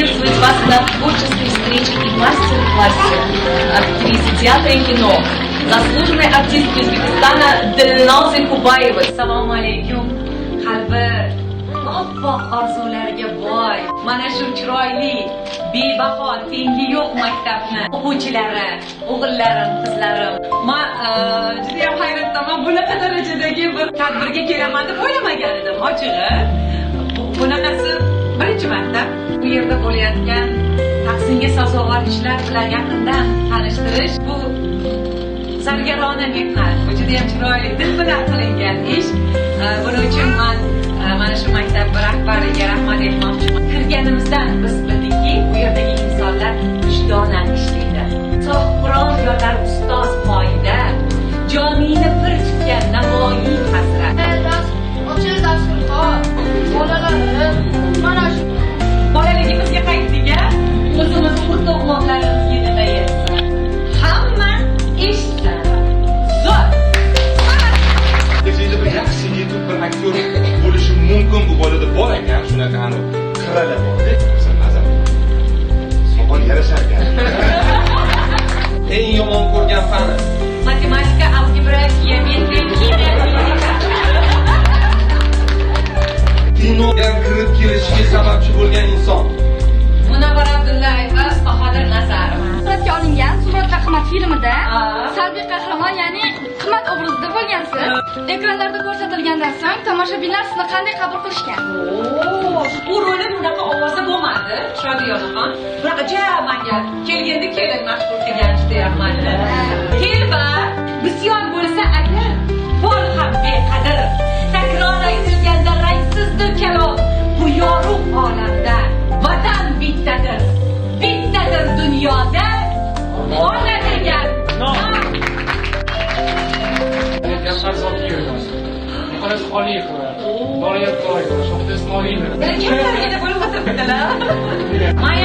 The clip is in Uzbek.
приветствует вас на творческой встрече и мастер-классе актрисы театра и кино, заслуженной артистки O'zbekiston Dilnoza Kubayeva. Assalomu alaykum. Qalbi oppoq orzularga boy, mana shu chiroyli, bebaho, tengi yo'q maktabni o'quvchilari, o'g'illarim, qizlarim. Men juda ham hayratdaman. Bunaqa darajadagi bir tadbirga kelaman deb o'ylamagan edim, ochig'i. Bunaqasi birinchi marta bu yerda bo'layotgan tahsinga sazovor ishlar bilan yaqindan tanishtirish, bu zargarona mehnat, bu juda ham chiroyli, dil bilan qilingan ish. Buning uchun men mana shu maktab rahbariga rahmat aytmoqchiman. Kirganimizdan biz bildikki, bu yerdagi insonlar vijdonan ishlaydi. So'qron yotar ustoz poyida, joningni pir tutgan navoiy hasrat. Ochil dasturxon, bolalarim, mana shu Bolaligimizga qaytdik-a, o'zimiz o'rtoqlarimiz yonida yetsin. Hamma eshitsin. Zo'r. Kelajakda bir yaxshi yetuk bir aktyor bo'lishi mumkin. Bu bolada bor ekan, shunaqa qirala bor. Sen nazar. Sopol yarashar ekan. Eng yomon ko'rgan fani. Matematika, algebra, geometriya, kimyo. Kinoga kirib kelishiga sababchi bo'lgan inson. Munavvar Abdullayeva, Bahodir Nazarov. suratga olingan Suratga qimmat filmida salbiy qahramon, ya'ni qimmat obrazida bo'lgansiz. Ekranlarda ko'rsatilgandan so'ng tomoshabinlar sizni qanday qabul qilishgan? Bu roli bunaqa ovozda bo'lmadi, Shodiyonaxon. Bunaqa menga kelganda kelin mashhur qilgan deyapman. Kelba, bisyon bo'lsa agar, bol ham beqadr. Takror aytilganda rangsizdir kalom. Bu yorug' olamda vatan bittadir. Bittadir dunyoda ona degan. Gaplar zotga yurgan. Muqaddas Xoliqova, Doriyat Toyeva, Shohda Ismoilova. Kimlarga bo'lib o'tiribdilar? Men